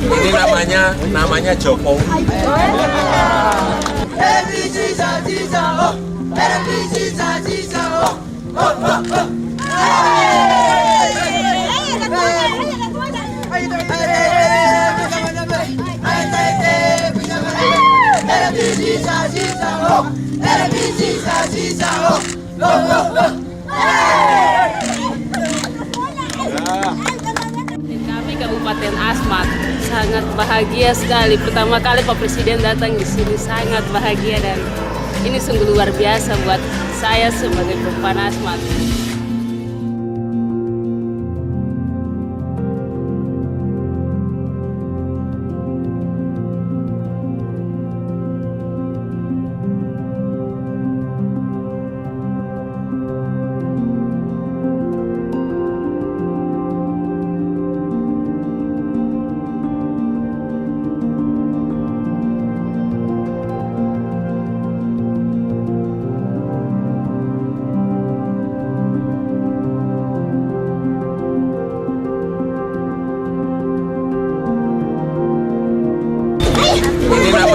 Ini namanya Jokowi. Kami Kabupaten Asmat sangat bahagia sekali. Pertama kali Pak Presiden datang di sini, sangat bahagia dan ini sungguh luar biasa buat saya sebagai perempuan Asmat.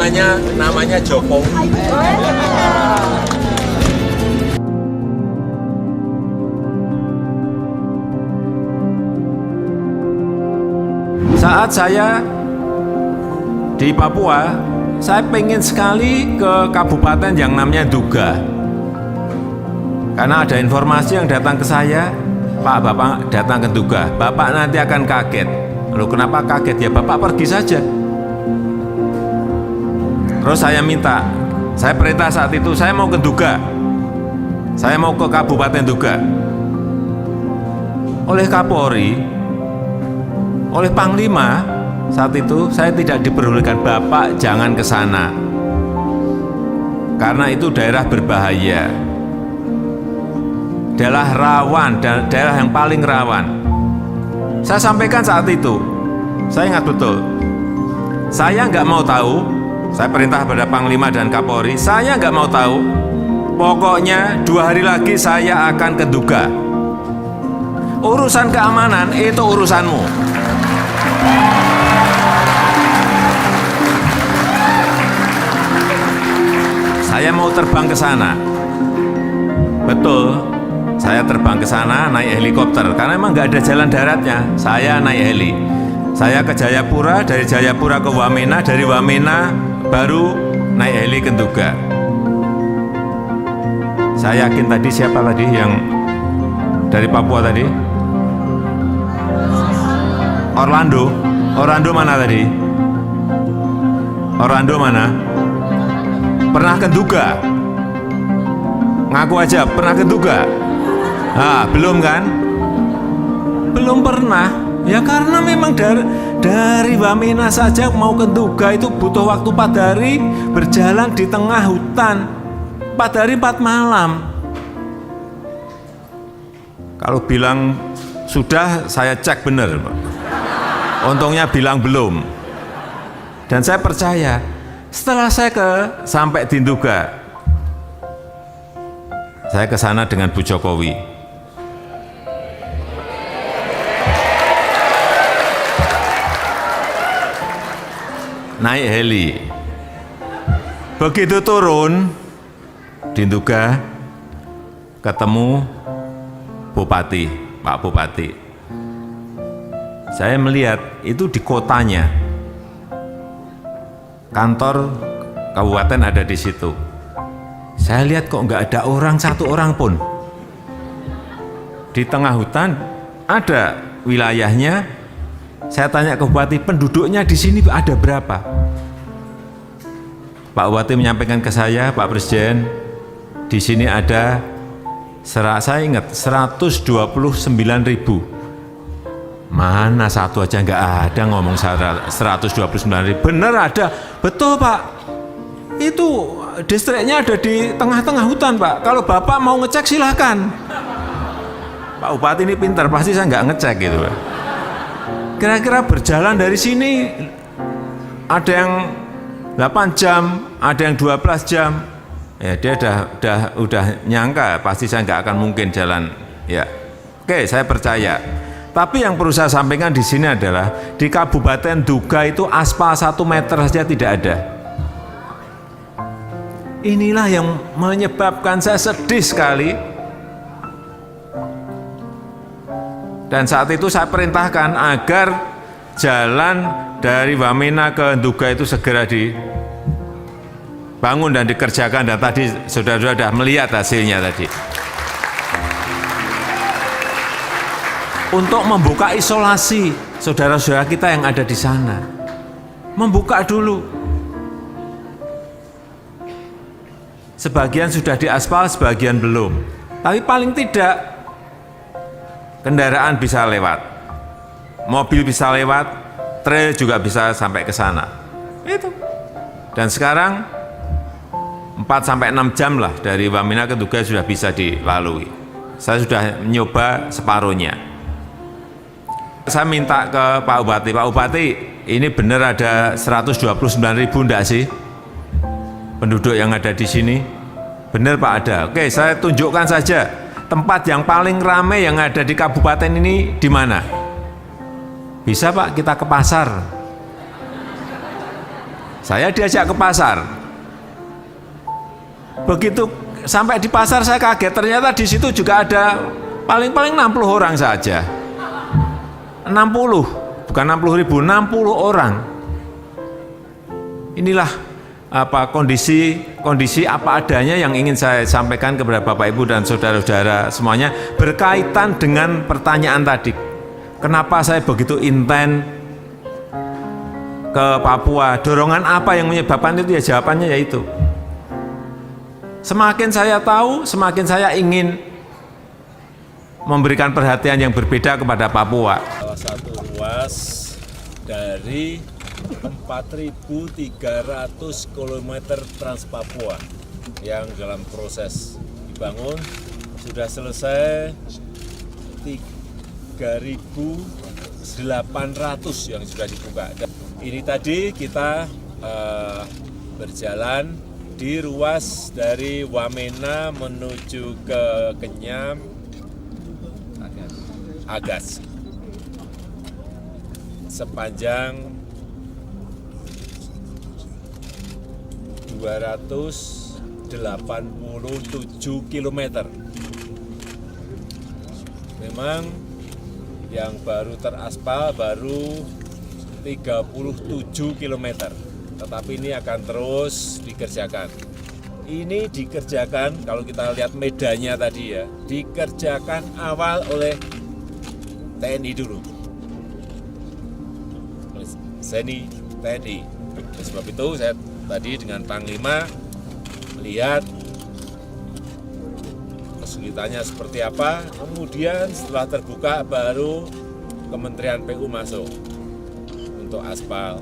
Ini namanya Jokowi. Saat saya di Papua, saya pengen sekali ke kabupaten yang namanya Nduga. Karena ada informasi yang datang ke saya, Pak, Bapak datang ke Nduga, Bapak nanti akan kaget. Lalu kenapa kaget? Ya Bapak pergi saja. Terus saya minta, saya perintah saat itu, saya mau ke Nduga. Saya mau ke Kabupaten Nduga. Oleh Kapolri, oleh Panglima, saat itu saya tidak diperbolehkan, Bapak jangan ke sana. Karena itu daerah berbahaya. Daerah rawan, daerah yang paling rawan. Saya sampaikan saat itu, saya ingat betul. Saya nggak mau tahu. Saya perintah pada Panglima dan Kapolri, saya nggak mau tahu. Pokoknya 2 hari lagi saya akan ke Nduga. Urusan keamanan itu urusanmu. Saya mau terbang ke sana. Betul, saya terbang ke sana naik helikopter karena memang nggak ada jalan daratnya. Saya naik heli. Saya ke Jayapura, dari Jayapura ke Wamena, dari Wamena baru naik heli ke Nduga. Saya yakin tadi siapa tadi yang dari Papua tadi? Orlando mana tadi? Orlando mana? Pernah ke Nduga? Ngaku aja pernah ke Nduga? Ah, belum kan? Belum pernah. Ya karena memang dari Wamena saja mau ke Nduga itu butuh waktu 4 hari berjalan di tengah hutan. 4 hari 4 malam. Kalau bilang sudah, saya cek benar. Untungnya bilang belum. Dan saya percaya setelah saya sampai di Nduga, saya ke sana dengan Bu Jokowi. Naik heli. Begitu turun di Nduga, ketemu Bupati, Pak Bupati. Saya melihat itu di kotanya. Kantor kabupaten ada di situ. Saya lihat kok nggak ada orang, satu orang pun. Di tengah hutan ada wilayahnya. Saya tanya ke Bupati, penduduknya di sini ada berapa? Pak Bupati menyampaikan ke saya, Pak Presiden, di sini ada, saya ingat, 129.000. Mana satu aja nggak ada ngomong 129.000. Bener ada, betul Pak. Itu distriknya ada di tengah-tengah hutan Pak. Kalau Bapak mau ngecek silahkan. Pak Bupati ini pintar, pasti saya nggak ngecek gitu Pak. Kira-kira berjalan dari sini ada yang 8 jam, ada yang 12 jam. Ya dia udah nyangka pasti saya nggak akan mungkin jalan. Ya, oke saya percaya. Tapi yang perlu saya sampaikan di sini adalah di Kabupaten Duga itu aspal 1 meter saja tidak ada. Inilah yang menyebabkan saya sedih sekali. Dan saat itu saya perintahkan agar jalan dari Wamena ke Duga itu segera dibangun dan dikerjakan, dan tadi saudara-saudara sudah melihat hasilnya tadi. Untuk membuka isolasi saudara-saudara kita yang ada di sana. Membuka dulu. Sebagian sudah diaspal, sebagian belum. Tapi paling tidak kendaraan bisa lewat. Mobil bisa lewat, trail juga bisa sampai ke sana. Itu. Dan sekarang 4-6 jam lah dari Wamena ke Duga sudah bisa dilalui. Saya sudah mencoba separuhnya. Saya minta ke Pak Bupati, Pak Bupati, ini benar ada 129.000 enggak sih penduduk yang ada di sini? Benar Pak, ada. Oke, saya tunjukkan saja tempat yang paling ramai yang ada di kabupaten ini di mana? Bisa Pak, kita ke pasar. Saya diajak ke pasar. Begitu sampai di pasar saya kaget, ternyata di situ juga ada paling-paling 60 orang saja. 60, bukan 60.000, 60 orang. Inilah kondisi apa adanya yang ingin saya sampaikan kepada Bapak Ibu dan saudara-saudara semuanya berkaitan dengan pertanyaan tadi. Kenapa saya begitu intent ke Papua? Dorongan apa yang menyebabkan itu? Ya jawabannya yaitu semakin saya tahu, semakin saya ingin memberikan perhatian yang berbeda kepada Papua. Salah satu ruas dari 4.300 km Trans Papua yang dalam proses dibangun sudah selesai 3.800 yang sudah dibuka. Ini tadi kita berjalan di ruas dari Wamena menuju ke Kenyam, Agas, sepanjang 287 km. Memang yang baru teraspal baru 37 km, tetapi ini akan terus dikerjakan. Ini dikerjakan, kalau kita lihat medannya tadi ya, dikerjakan awal oleh TNI dulu, TNI. Oleh sebab itu saya tadi dengan Panglima melihat kesulitannya seperti apa, kemudian setelah terbuka baru Kementerian PU masuk untuk aspal,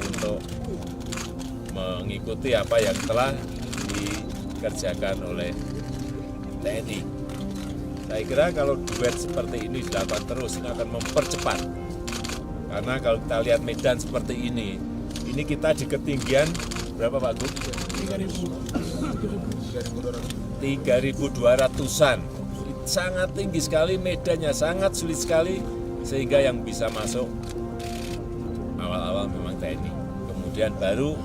untuk mengikuti apa yang telah dikerjakan oleh TNI. Saya kira kalau duet seperti ini dilakukan terus, ini akan mempercepat. Karena kalau kita lihat medan seperti ini kita di ketinggian berapa Pak Gub? 3.200-an. Sangat tinggi sekali medannya, sangat sulit sekali, sehingga yang bisa masuk awal-awal memang TNI. Kemudian baru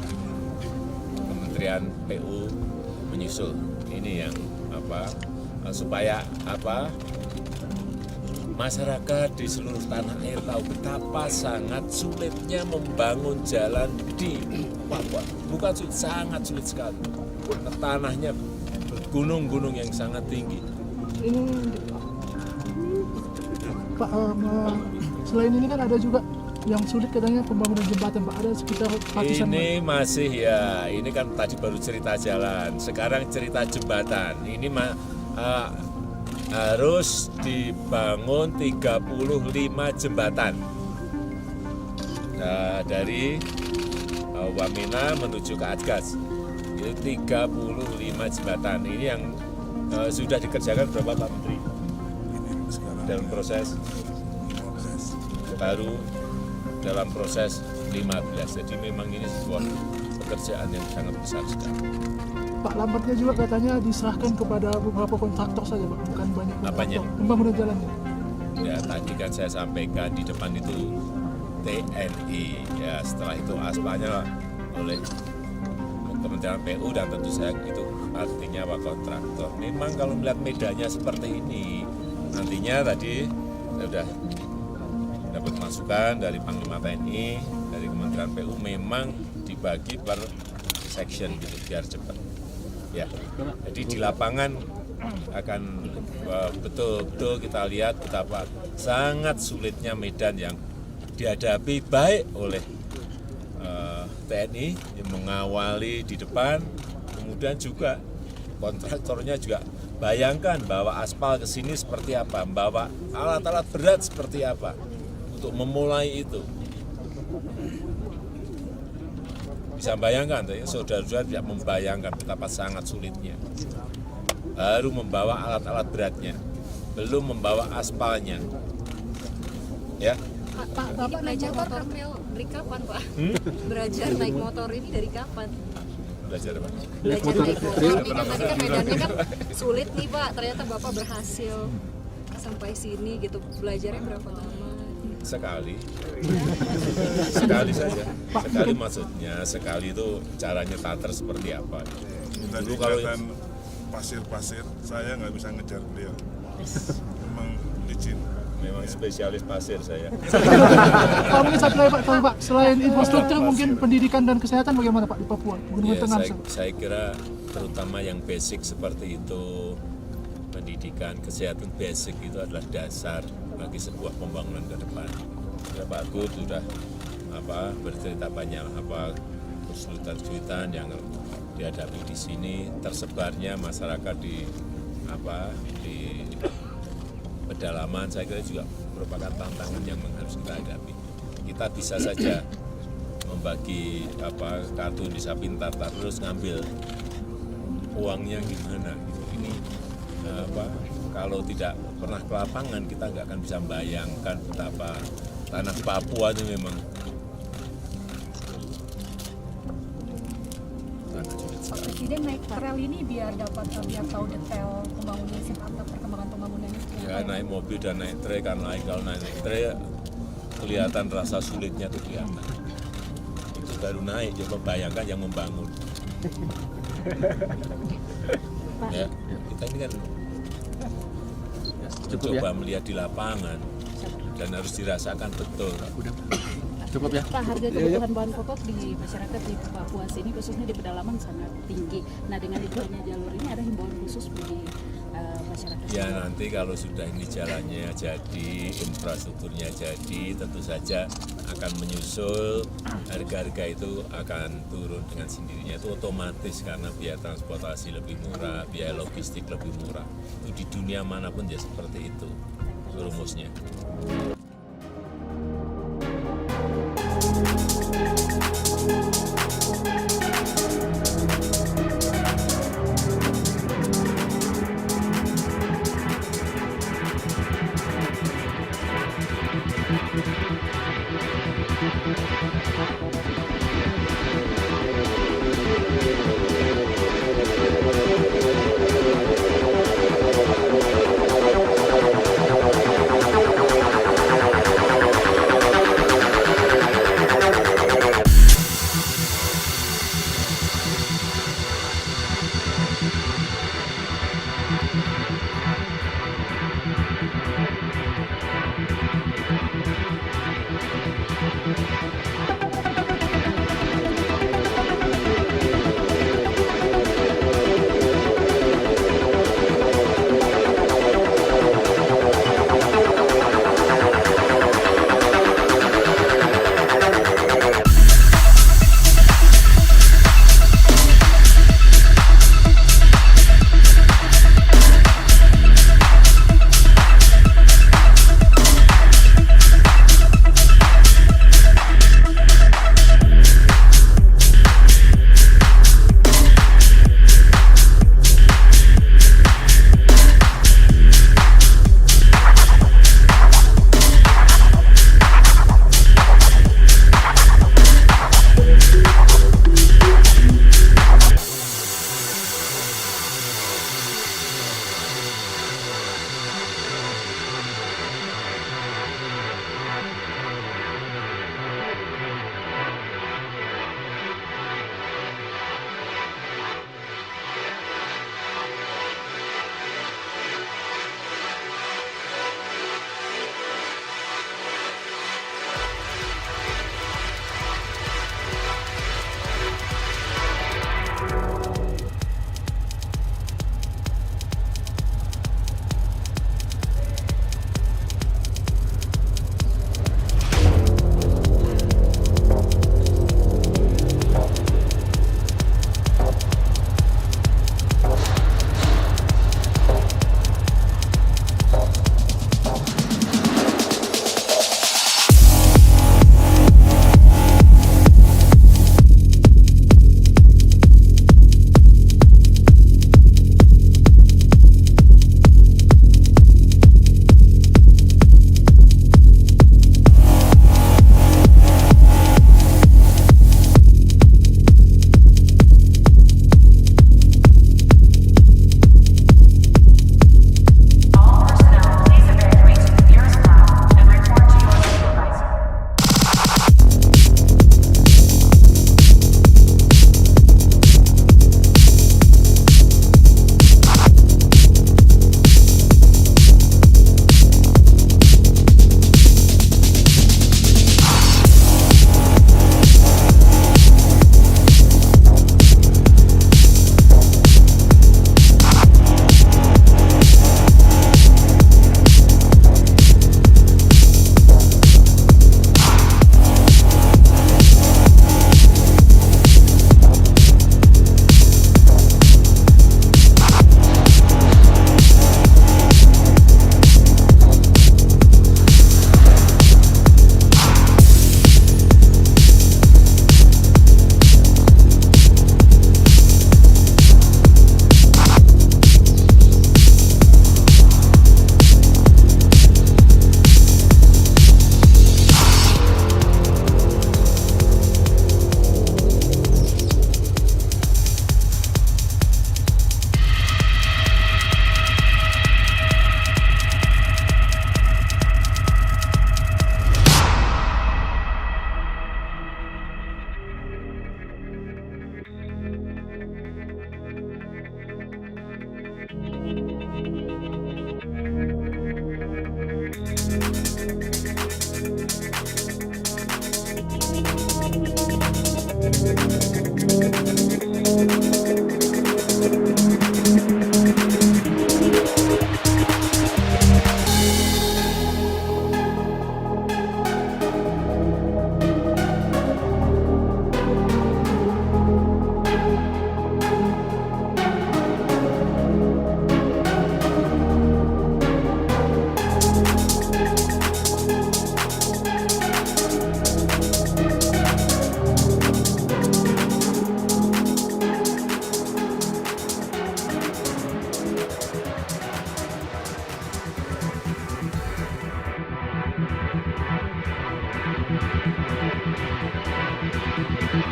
Kementerian PU menyusul. Ini yang supaya masyarakat di seluruh tanah air tahu betapa sangat sulitnya membangun jalan di Papua. Bukan sulit, sangat sulit sekali. Tanahnya gunung-gunung yang sangat tinggi. Ini Pak, selain ini kan ada juga yang sulit katanya pembangunan jembatan Pak, ada sekitar ratusan. Ini masih ya, ini kan tadi baru cerita jalan, sekarang cerita jembatan. Ini harus dibangun 35 jembatan dari Wamena menuju ke Agas. Itu 35 jembatan. Ini yang sudah dikerjakan berapa Pak Menteri? Dalam proses baru dalam proses 15. Jadi memang ini sebuah pekerjaan yang sangat besar sekali. Pak, lambatnya juga katanya diserahkan kepada beberapa kontraktor saja Pak, bukan banyak kontraktor. Apanya? Pembangunan jalannya. Ya, tadi kan saya sampaikan di depan itu TNI. Ya, setelah itu aspalnya oleh Kementerian PU dan tentu saya itu artinya Pak kontraktor. Memang kalau melihat medannya seperti ini, nantinya tadi saya sudah dapat masukan dari Panglima TNI, dari Kementerian PU, memang dibagi per section gitu biar cepat. Ya, jadi di lapangan akan betul-betul kita lihat betapa sangat sulitnya medan yang dihadapi baik oleh TNI yang mengawali di depan, kemudian juga kontraktornya juga bayangkan bahwa aspal ke sini seperti apa, membawa alat-alat berat seperti apa untuk memulai itu. Bisa bayangkan, saudara-saudara tidak membayangkan betapa sangat sulitnya. Baru membawa alat-alat beratnya, belum membawa aspalnya. Ya. Pak, ini belajar motor dari kapan, Pak? Belajar naik motor ini dari kapan? Belajar apa? Belajar naik motor. Ini kan tadi kan medannya kan sulit nih, Pak. Ternyata Bapak berhasil sampai sini gitu. Belajarnya berapa lama? Sekali. Sekali saja. Sekali maksudnya, sekali itu caranya tater seperti apa. Tadi Dulu kalau kelihatan pasir-pasir, saya nggak bisa ngejar beliau. Memang licin. memang spesialis pasir saya. Pak, mungkin satu lagi Pak, selain infrastruktur mungkin pendidikan dan kesehatan bagaimana Pak di Papua? Gunung Ya, Tengah. saya kira terutama yang basic seperti itu, pendidikan, kesehatan basic itu adalah dasar bagi sebuah pembangunan ke depan. Ya, Pak Gub sudah bercerita banyak kesulitan-kesulitan yang dihadapi di sini, tersebarnya masyarakat di pedalaman, saya kira juga merupakan tantangan yang harus kita hadapi. Kita bisa saja membagi kartu Indonesia Pintar, terus ngambil uangnya gimana gitu. Ini kalau tidak pernah ke lapangan kita nggak akan bisa membayangkan betapa tanah Papua itu memang Pak Presiden naik rel ini biar tahu detail pembangunan atau perkembangan pembangunannya. ya naik mobil dan naik trek kan lain. Kalau naik trek kelihatan rasa sulitnya tuh kelihatan. Itu baru naik, coba bayangkan yang membangun. Ya, kita ini kan coba melihat di lapangan dan harus dirasakan betul. Pak, harga kebutuhan bahan pokok di masyarakat di Papua sini khususnya di pedalaman sangat tinggi. Nah, dengan dibuatnya jalur ini ada himbauan khusus bagi masyarakat. Ya nanti kalau sudah ini jalannya jadi, infrastrukturnya jadi, tentu saja akan menyusul harga-harga itu akan turun dengan sendirinya. Itu otomatis karena biaya transportasi lebih murah, biaya logistik lebih murah. Itu di dunia manapun ya seperti itu rumusnya.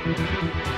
Pak.